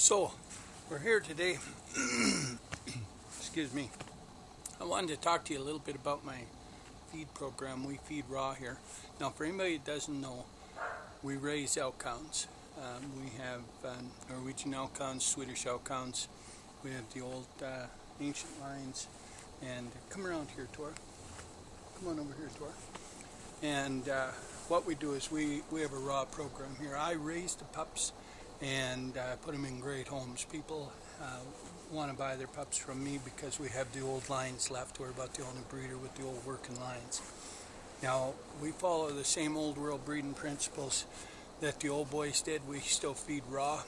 So, we're here today. Excuse me. I wanted to talk to you a little bit about my feed program. We feed raw here. Now, for anybody that doesn't know, we raise Elkhounds. We have Norwegian Elkhounds, Swedish Elkhounds. We have the old ancient lines. And come around here, Tor. Come on over here, Tor. And what we do is we have a raw program here. I raise the pups and put them in great homes. People want to buy their pups from me because we have the old lines left. We're about the only breeder with the old working lines. Now, we follow the same old world breeding principles that the old boys did. We still feed raw,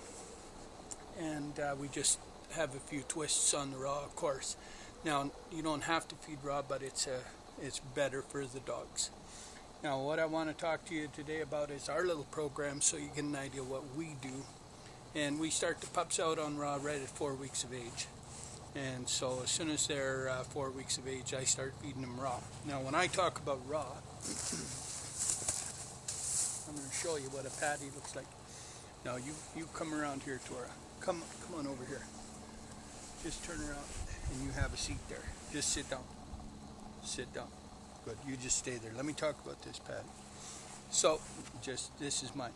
and we just have a few twists on the raw, of course. Now, you don't have to feed raw, but it's better for the dogs. Now, what I want to talk to you today about is our little program, so you get an idea what we do. And we start the pups out on raw right at 4 weeks of age. And so as soon as they're 4 weeks of age, I start feeding them raw. Now, when I talk about raw, I'm going to show you what a patty looks like. Now, you come around here, Tora. Come on over here. Just turn around, and you have a seat there. Just sit down. Sit down. Good. You just stay there. Let me talk about this patty. So, this is mine.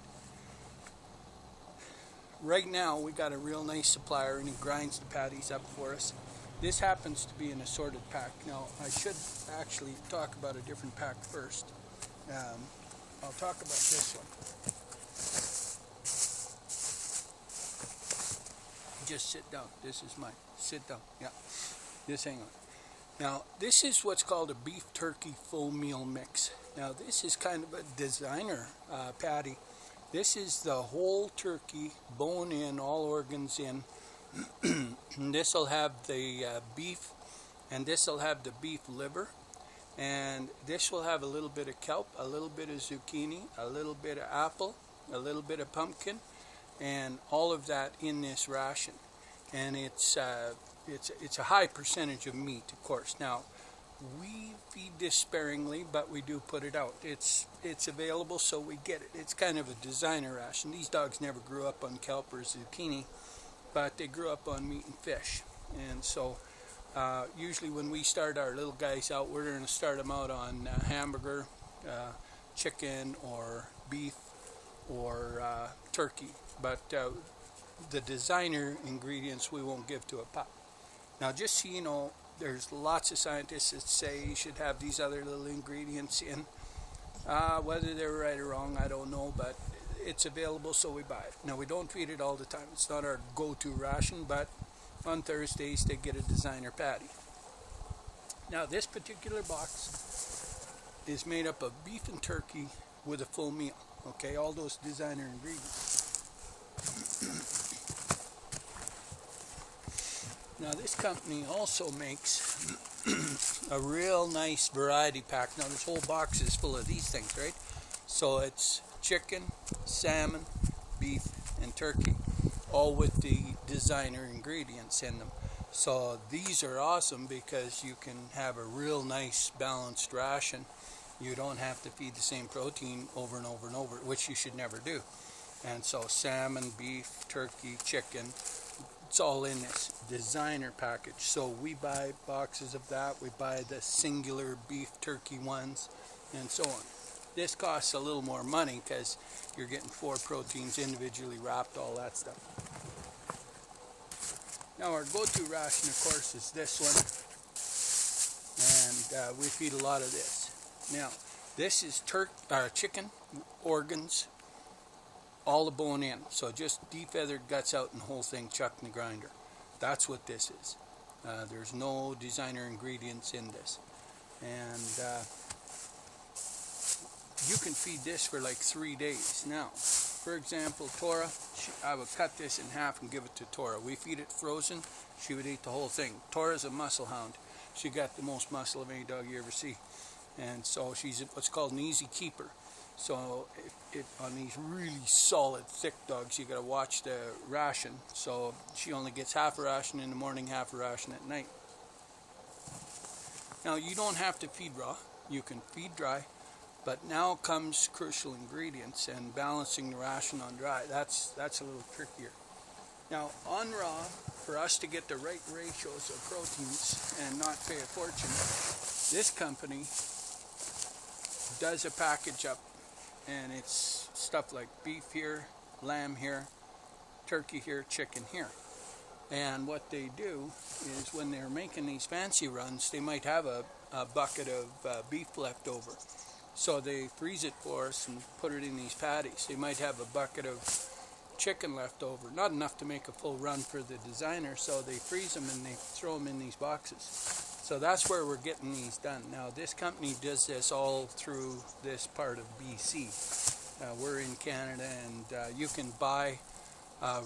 Right now, we got a real nice supplier, and he grinds the patties up for us. This happens to be an assorted pack. Now, I should actually talk about a different pack first. I'll talk about this one. Just sit down. This is mine. Sit down. Yeah. Just hang on. Now, this is what's called a beef turkey full meal mix. Now, this is kind of a designer patty. This is the whole turkey, bone in, all organs in. This will have the beef, and this will have the beef liver, and this will have a little bit of kelp, a little bit of zucchini, a little bit of apple, a little bit of pumpkin, and all of that in this ration. And it's a high percentage of meat, of course. Now, we feed this sparingly, but we do put it out. It's available, so we get it. It's kind of a designer ration. These dogs never grew up on kelp or zucchini, but they grew up on meat and fish. And so usually when we start our little guys out, we're going to start them out on hamburger, chicken, or beef, or turkey. But the designer ingredients we won't give to a pup. Now, just so you know, there's lots of scientists that say you should have these other little ingredients in. Whether they're right or wrong, I don't know, but it's available, so we buy it. Now, we don't feed it all the time. It's not our go-to ration, but on Thursdays they get a designer patty. Now, this particular box is made up of beef and turkey with a full meal. Okay, all those designer ingredients. Now, this company also makes a real nice variety pack. Now, this whole box is full of these things, right? So it's chicken, salmon, beef, and turkey, all with the designer ingredients in them. So these are awesome because you can have a real nice balanced ration. You don't have to feed the same protein over and over and over, which you should never do. And so salmon, beef, turkey, chicken, it's all in this designer package. So we buy boxes of that. We buy the singular beef turkey ones and so on. This costs a little more money because you're getting 4 proteins individually wrapped, all that stuff. Now, our go-to ration, of course, is this one. And we feed a lot of this. Now, this is chicken organs, all the bone in. So just defeathered guts out and the whole thing chucked in the grinder. That's what this is. There's no designer ingredients in this. And you can feed this for like 3 days. Now, for example, Tora, I would cut this in half and give it to Tora. We feed it frozen, she would eat the whole thing. Tora's a muscle hound. She got the most muscle of any dog you ever see. And so she's what's called an easy keeper. So on these really solid, thick dogs, you got to watch the ration. So she only gets half a ration in the morning, half a ration at night. Now, you don't have to feed raw. You can feed dry. But now comes crucial ingredients and balancing the ration on dry. That's a little trickier. Now, on raw, for us to get the right ratios of proteins and not pay a fortune, this company does a package up, and it's stuff like beef here, lamb here, turkey here, chicken here. And what they do is when they're making these fancy runs, they might have a bucket of beef left over. So they freeze it for us and put it in these patties. They might have a bucket of chicken left over, not enough to make a full run for the designer, so they freeze them and they throw them in these boxes. So that's where we're getting these done. Now this company does this all through this part of BC. We're in Canada, and you can buy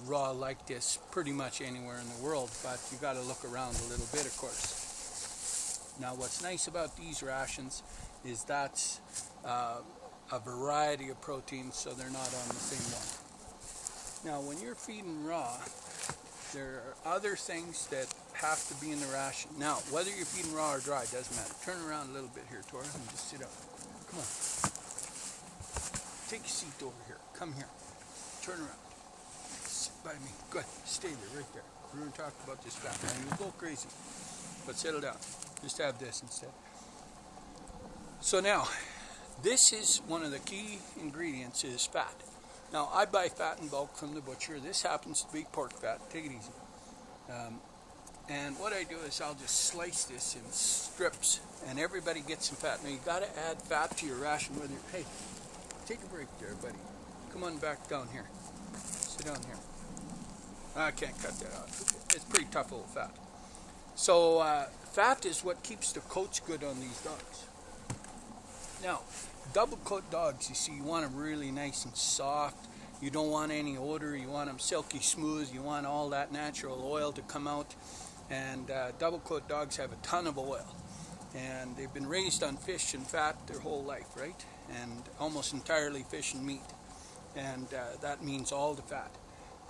raw like this pretty much anywhere in the world, but you got to look around a little bit, of course. Now what's nice about these rations is that's a variety of proteins, so they're not on the same one. Now when you're feeding raw, there are other things that have to be in the ration. Now whether you're feeding raw or dry doesn't matter. Turn around a little bit here, Tora, and just sit up. Come on. Take a seat over here. Come here. Turn around. Sit by me. Good. Stay there, right there. We're going to talk about this fat. Now you go crazy, but settle down. Just have this instead. So now, this is one of the key ingredients is fat. Now I buy fat in bulk from the butcher. This happens to be pork fat. Take it easy. And what I do is I'll just slice this in strips, and everybody gets some fat. Now you got to add fat to your ration. Whether hey, take a break there, buddy. Come on back down here. Sit down here. I can't cut that out. It's pretty tough old fat. So fat is what keeps the coats good on these dogs. Now, double coat dogs, you see, you want them really nice and soft. You don't want any odor. You want them silky smooth. You want all that natural oil to come out. And double coat dogs have a ton of oil. And they've been raised on fish and fat their whole life, right? And almost entirely fish and meat. And that means all the fat.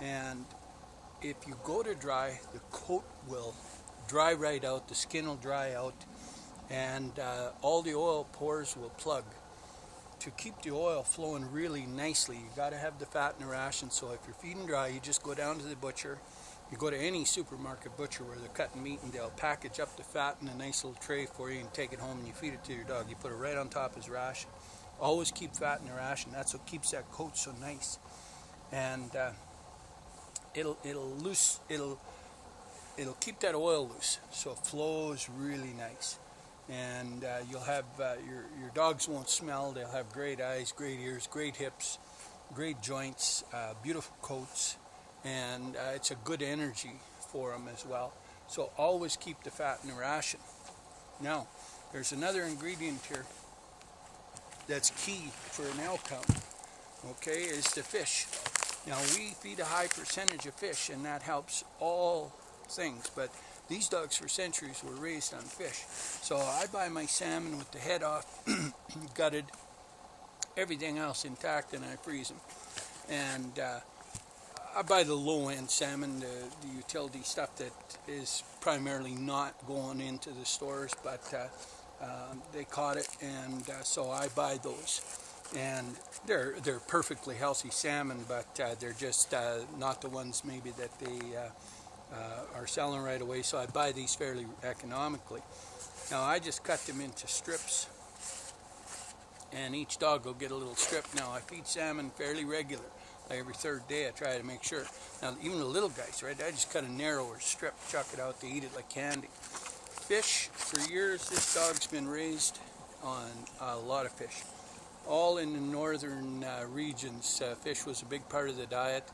And if you go to dry, the coat will dry right out. The skin will dry out. And all the oil pores will plug. To keep the oil flowing really nicely, you got to have the fat in the ration. So if you're feeding dry, you just go down to the butcher. You go to any supermarket butcher where they're cutting meat, and they'll package up the fat in a nice little tray for you and take it home, and you feed it to your dog. You put it right on top of his ration. Always keep fat in the ration. That's what keeps that coat so nice. And it'll keep that oil loose, so it flows really nice. And you'll have your dogs won't smell. They'll have great eyes, great ears, great hips, great joints, beautiful coats, and it's a good energy for them as well. So always keep the fat in the ration. Now, there's another ingredient here that's key for an Elkhound, okay, is the fish. Now, we feed a high percentage of fish, and that helps all things, but these dogs for centuries were raised on fish. So I buy my salmon with the head off, gutted, everything else intact, and I freeze them. And I buy the low-end salmon, the utility stuff that is primarily not going into the stores, but they caught it, and so I buy those. And they're perfectly healthy salmon, but they're just not the ones maybe that they are selling right away, so I buy these fairly economically. Now I just cut them into strips, and each dog will get a little strip. Now I feed salmon fairly regular. Every third day I try to make sure. Now even the little guys, right, I just cut a narrower strip, chuck it out, they eat it like candy. Fish, for years this dog's been raised on a lot of fish. All in the northern regions, fish was a big part of the diet.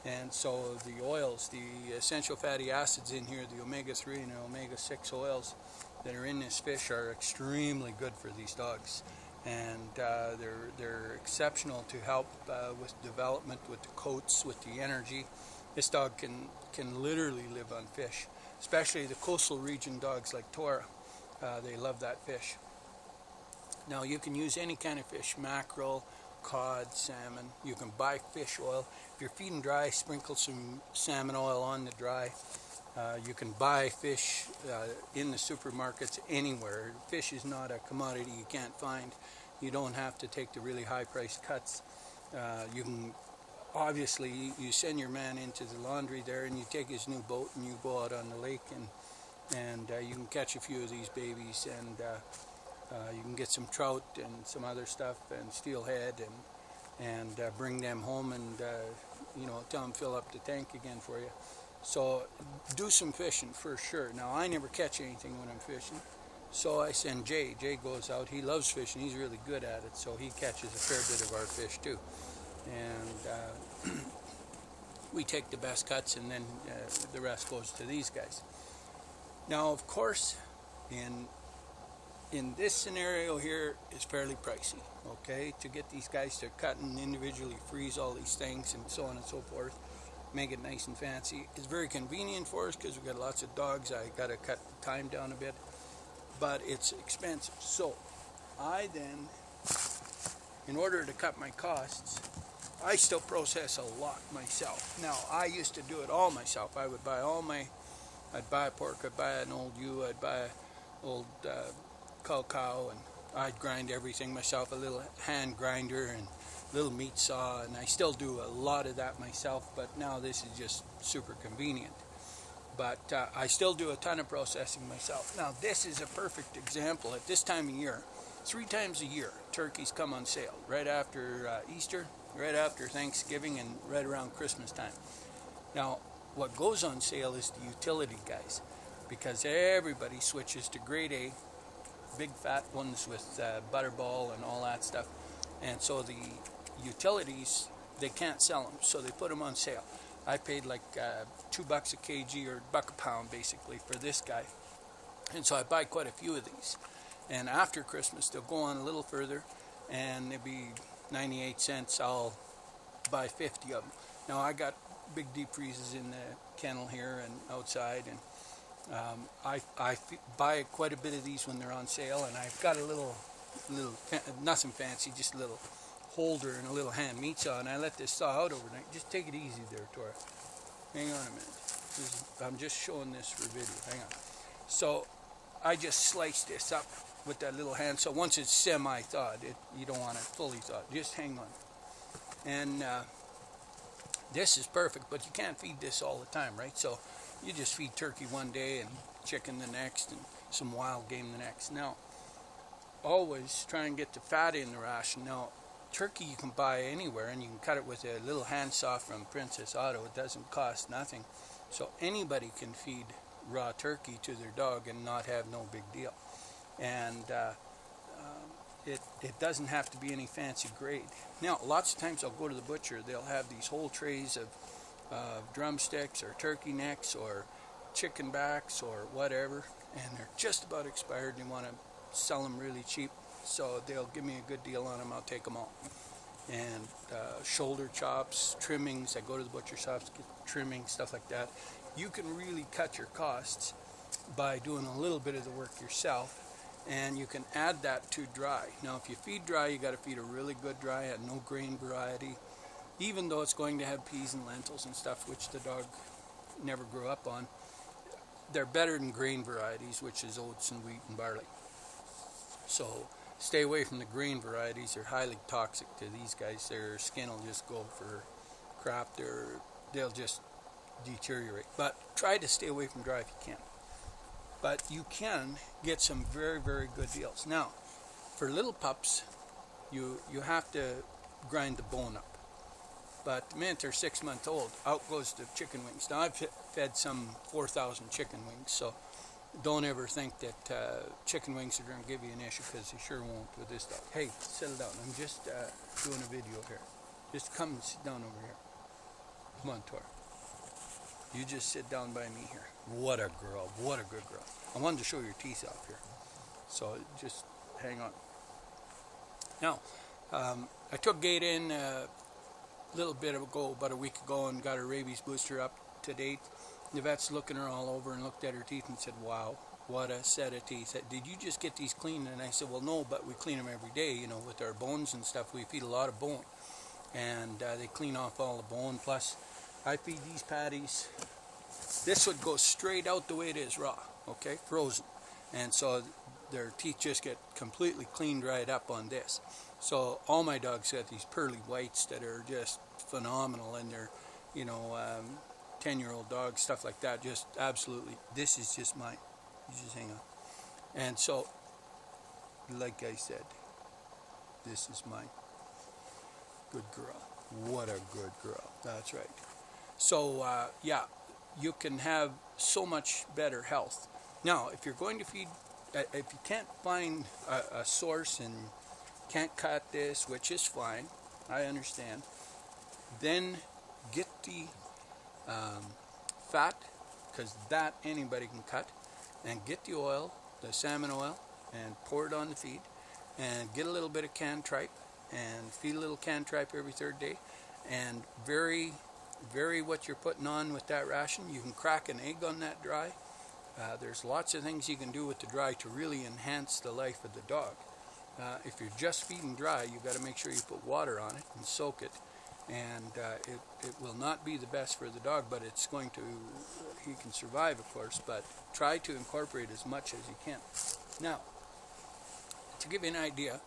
And so the oils, the essential fatty acids in here, the omega-3 and omega-6 oils that are in this fish are extremely good for these dogs. And they're exceptional to help with development, with the coats, with the energy. This dog can literally live on fish, especially the coastal region dogs like Tora. They love that fish. Now you can use any kind of fish, mackerel, cod, salmon. You can buy fish oil. If you're feeding dry, sprinkle some salmon oil on the dry. You can buy fish in the supermarkets anywhere. Fish is not a commodity you can't find. You don't have to take the really high-priced cuts. You can obviously you send your man into the laundry there, and you take his new boat and you go out on the lake, and you can catch a few of these babies, and you can get some trout and some other stuff and steelhead, and bring them home, and tell them fill up the tank again for you. So do some fishing for sure. Now, I never catch anything when I'm fishing, so I send Jay. Jay goes out. He loves fishing. He's really good at it, so he catches a fair bit of our fish too. And we take the best cuts, and then the rest goes to these guys. Now, of course, in this scenario here is fairly pricey, okay? To get these guys to cut and individually freeze all these things and so on and so forth, make it nice and fancy. It's very convenient for us because we've got lots of dogs. I got to cut the time down a bit, but it's expensive. So I then, in order to cut my costs, I still process a lot myself. Now, I used to do it all myself. I would buy I'd buy a pork, I'd buy an old ewe, I'd buy an old cow, and I'd grind everything myself, a little hand grinder and little meat saw, and I still do a lot of that myself, but now this is just super convenient. But I still do a ton of processing myself. Now, this is a perfect example. At this time of year, 3 times a year, turkeys come on sale, right after Easter, right after Thanksgiving, and right around Christmas time. Now, what goes on sale is the utility guys, because everybody switches to grade A, big fat ones with butterball and all that stuff, and so the utilities, they can't sell them, so they put them on sale. I paid like $2 a kg or $1 a pound basically for this guy, and so I buy quite a few of these. And after Christmas, they'll go on a little further, and they'll be 98 cents. I'll buy 50 of them. Now, I got big deep freezes in the kennel here and outside, and I buy quite a bit of these when they're on sale, and I've got a little nothing fancy, just a little holder and a little hand meat saw, and I let this saw out overnight. Just take it easy there, Tora. Hang on a minute. I'm just showing this for video. Hang on. So I just slice this up with that little hand. So once it's semi-thawed, you don't want it fully thawed. Just hang on. And this is perfect, but you can't feed this all the time, right? So you just feed turkey one day and chicken the next and some wild game the next. Now, always try and get the fat in the ration. Now, turkey you can buy anywhere, and you can cut it with a little handsaw from Princess Auto. It doesn't cost nothing. So anybody can feed raw turkey to their dog and not have no big deal. And it doesn't have to be any fancy grade. Now, lots of times I'll go to the butcher. They'll have these whole trays of drumsticks or turkey necks or chicken backs or whatever, and they're just about expired. They want to sell them really cheap, so they'll give me a good deal on them. I'll take them all. And shoulder chops, trimmings. I go to the butcher shops, get trimmings, stuff like that. You can really cut your costs by doing a little bit of the work yourself, and you can add that to dry. Now, if you feed dry, you got to feed a really good dry, a no grain variety, even though it's going to have peas and lentils and stuff, which the dog never grew up on. They're better than grain varieties, which is oats and wheat and barley. So stay away from the grain varieties. They're highly toxic to these guys. Their skin will just go for crap. They'll just deteriorate. But try to stay away from dry if you can. But you can get some very, very good deals. Now, for little pups, you have to grind the bone up. But the minute they're 6 months old, out goes the chicken wings. Now, I've fed some 4,000 chicken wings, so don't ever think that chicken wings are going to give you an issue, because they sure won't with this dog. Hey, settle down. I'm just doing a video here. Just come and sit down over here. Come on, Tor. You just sit down by me here. What a girl. What a good girl. I wanted to show your teeth off here, so just hang on. Now, I took Gate in a little bit ago, about a week ago, and got her rabies booster up to date. The vet's looking her all over and looked at her teeth and said, wow, what a set of teeth. Did you just get these cleaned? And I said, well, no, but we clean them every day, you know, with our bones and stuff. We feed a lot of bone, and they clean off all the bone. Plus, I feed these patties. This would go straight out the way it is raw, okay, frozen. And so their teeth just get completely cleaned right up on this. So all my dogs got these pearly whites that are just phenomenal, and they're, 10-year-old dogs, stuff like that. Just absolutely, this is just mine. You just hang on. And so, like I said, this is mine. Good girl. What a good girl. That's right. So, yeah, you can have so much better health. Now, if you're going to feed, if you can't find a source and can't cut this, which is fine, I understand, then get the fat, because that anybody can cut, and get the oil, the salmon oil, and pour it on the feed, and get a little bit of canned tripe, and feed a little canned tripe every third day, and vary what you're putting on with that ration. You can crack an egg on that dry. There's lots of things you can do with the dry to really enhance the life of the dog. If you're just feeding dry, you've got to make sure you put water on it and soak it. And it will not be the best for the dog, but it's going to, he can survive, of course, but try to incorporate as much as you can. Now, to give you an idea,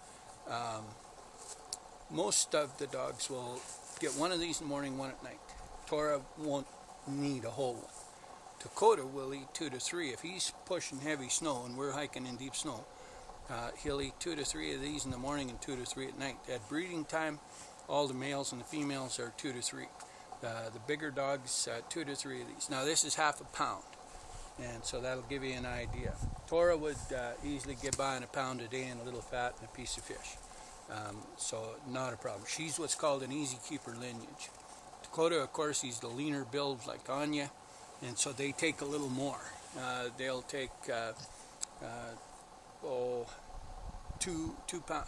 most of the dogs will get one of these in the morning, one at night. Tora won't need a whole one. Dakota will eat 2 to 3. If he's pushing heavy snow and we're hiking in deep snow, he'll eat 2 to 3 of these in the morning and 2 to 3 at night. At breeding time, all the males and the females are 2 to 3. The bigger dogs, 2 to 3 of these. Now this is half a pound, and so that'll give you an idea. Tora would easily get by on a pound a day and a little fat and a piece of fish. So not a problem. She's what's called an easy keeper lineage. Dakota, of course, he's the leaner build like Anya, and so they take a little more. They'll take 2 pound,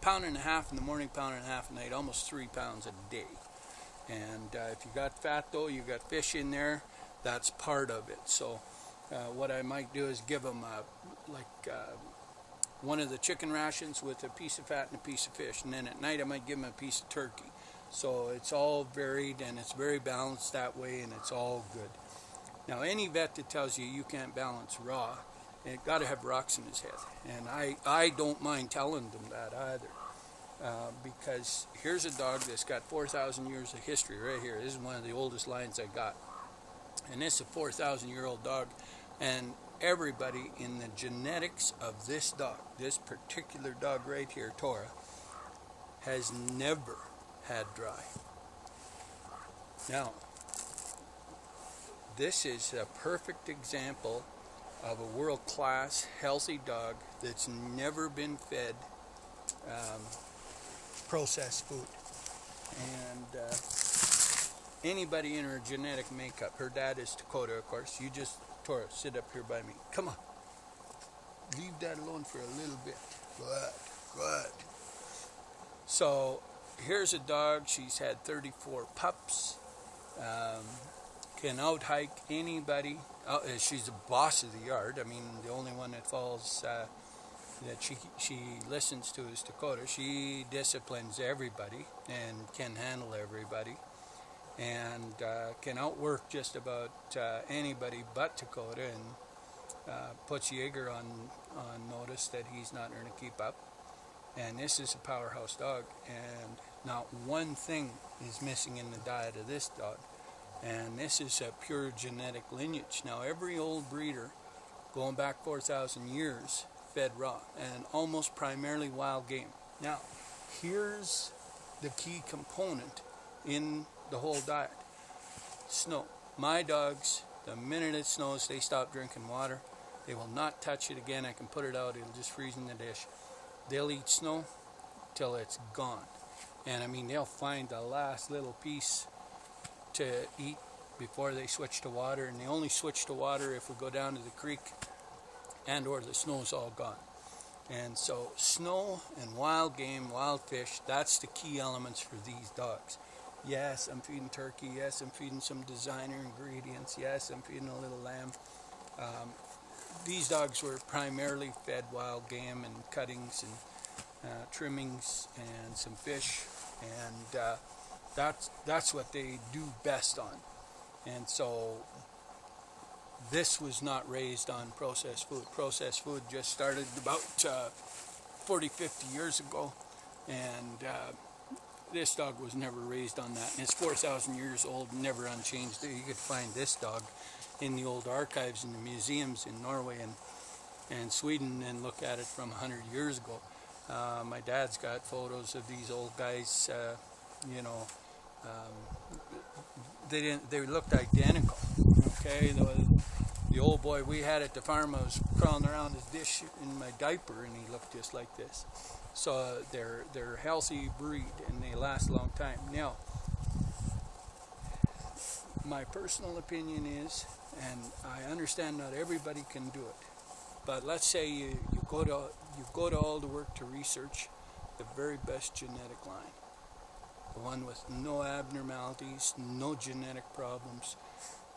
pound and a half in the morning, pound and a half at night, almost 3 pounds a day. And if you got fat though, you got fish in there, that's part of it. So what I might do is give them one of the chicken rations with a piece of fat and a piece of fish, and then at night I might give them a piece of turkey. So it's all varied and it's very balanced that way, and it's all good. Now any vet that tells you you can't balance raw, it got to have rocks in his head, and I don't mind telling them that either, because here's a dog that's got 4,000 years of history right here. This is one of the oldest lions I got, and this is a 4,000-year-old dog, and everybody in the genetics of this dog, this particular dog right here, Tora, has never had dry. Now, this is a perfect example of a world-class, healthy dog that's never been fed processed food. And anybody in her genetic makeup, her dad is Dakota, of course. You just, Tora, sit up here by me. Come on. Leave that alone for a little bit. Good. So, here's a dog. She's had 34 pups. Can out-hike anybody. She's the boss of the yard. I mean, the only one that falls that she listens to is Dakota. She disciplines everybody and can handle everybody, and can outwork just about anybody but Dakota, and puts Jaeger on notice that he's not going to keep up. And this is a powerhouse dog, and not one thing is missing in the diet of this dog. And this is a pure genetic lineage. Now, every old breeder, going back 4,000 years, fed raw, and almost primarily wild game. Now, here's the key component in the whole diet. Snow. My dogs, the minute it snows, they stop drinking water. They will not touch it again. I can put it out. It'll just freeze in the dish. They'll eat snow till it's gone. And I mean, they'll find the last little piece to eat before they switch to water, and they only switch to water if we go down to the creek and or the snow's all gone. And so snow and wild game, wild fish, that's the key elements for these dogs. Yes, I'm feeding turkey. Yes, I'm feeding some designer ingredients. Yes, I'm feeding a little lamb. These dogs were primarily fed wild game and cuttings and trimmings and some fish, and that's what they do best on. And so this was not raised on processed food. Processed food just started about 40, 50 years ago, and this dog was never raised on that, and it's 4,000 years old, never unchanged. You could find this dog in the old archives in the museums in Norway and Sweden and look at it from 100 years ago. My dad's got photos of these old guys, they looked identical. Okay, the old boy we had at the farm, I was crawling around his dish in my diaper, and he looked just like this. So they're a healthy breed, and they last a long time. Now, my personal opinion is, and I understand not everybody can do it, but let's say you go to all the work to research the very best genetic line, the one with no abnormalities, no genetic problems.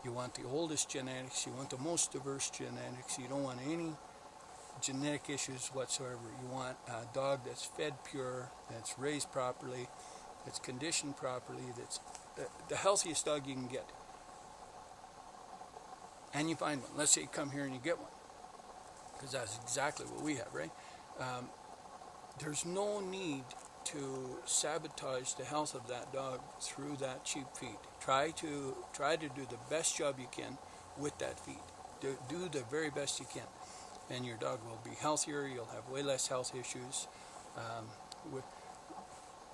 You want the oldest genetics, you want the most diverse genetics, you don't want any genetic issues whatsoever. You want a dog that's fed pure, that's raised properly, that's conditioned properly, that's the healthiest dog you can get. And you find one. Let's say you come here and you get one, because that's exactly what we have, right? There's no need to sabotage the health of that dog through that cheap feed. Try to do the best job you can with that feed. Do the very best you can, and your dog will be healthier. You'll have way less health issues.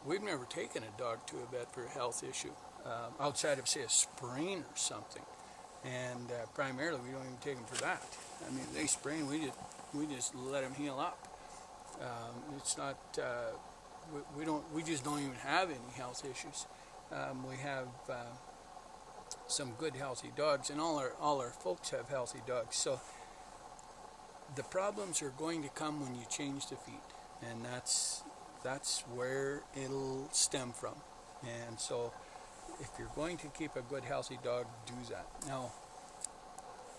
We've never taken a dog to a vet for a health issue outside of, say, a sprain or something, and primarily we don't even take them for that. I mean, they sprain, we just let them heal up. It's not we just don't even have any health issues. We have some good healthy dogs, and all our folks have healthy dogs. So the problems are going to come when you change the feed, and that's where it'll stem from. And so if you're going to keep a good healthy dog, do that. Now,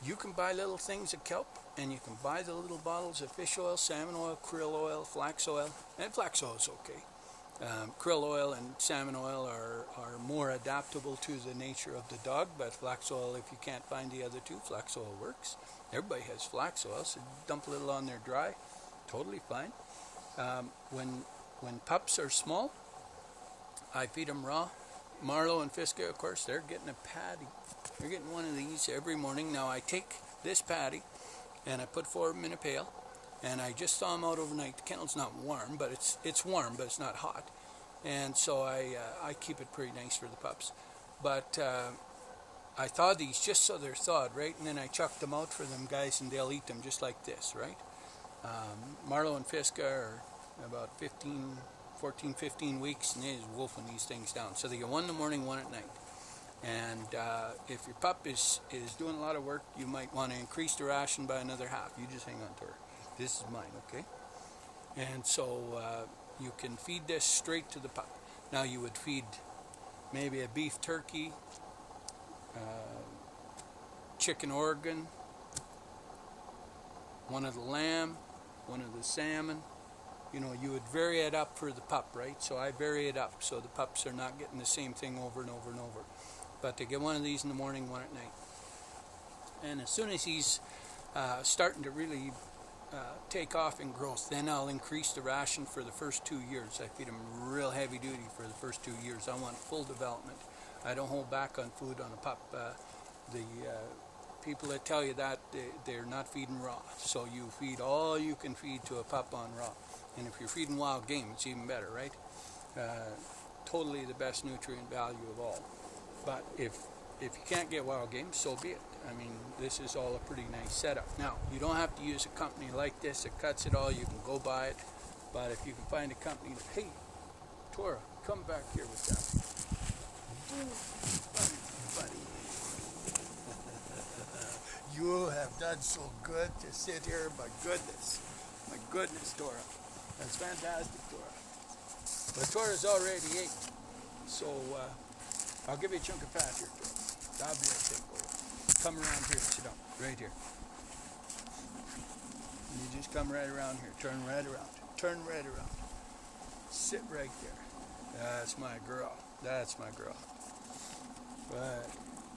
you can buy little things of kelp, and you can buy the little bottles of fish oil, salmon oil, krill oil, flax oil, and flax oil is okay. Krill oil and salmon oil are more adaptable to the nature of the dog, but flax oil, if you can't find the other two, flax oil works. Everybody has flax oil, so dump a little on there dry, totally fine. When pups are small, I feed them raw. Marlowe and Fiska, of course, they're getting a patty. They're getting one of these every morning. Now, I take this patty and I put 4 of them in a pail, and I just thaw them out overnight. The kennel's not warm, but it's warm, but it's not hot. And so I keep it pretty nice for the pups. But I thaw these just so they're thawed, right? And then I chuck them out for them guys, and they'll eat them just like this, right? Marlowe and Fiska are about 14, 15 weeks, and they're wolfing these things down. So they get one in the morning, one at night. And if your pup is doing a lot of work, you might want to increase the ration by another half. You just hang on to her. This is mine, okay? And so you can feed this straight to the pup. Now you would feed maybe a beef turkey, chicken organ, one of the lamb, one of the salmon. You know, you would vary it up for the pup, right? So I vary it up so the pups are not getting the same thing over and over and over. But they get one of these in the morning, one at night. And as soon as he's starting to really take off in growth, then I'll increase the ration for the first 2 years. I feed him real heavy duty for the first 2 years. I want full development. I don't hold back on food on a pup. The people that tell you that, they're not feeding raw. So you feed all you can feed to a pup on raw. And if you're feeding wild game, it's even better, right? Totally the best nutrient value of all. But if you can't get wild game, so be it. I mean, this is all a pretty nice setup. Now, you don't have to use a company like this that cuts it all. You can go buy it. But if you can find a company that, hey, Tora, come back here with that. Buddy. You have done so good to sit here. My goodness, Tora. That's fantastic, Tora. But Tora's already ate. So I'll give you a chunk of fat here, Tora. That'll be okay for you. Come around here and sit down. Right here. You just come right around here. Turn right around. Turn right around. Sit right there. That's my girl. That's my girl. But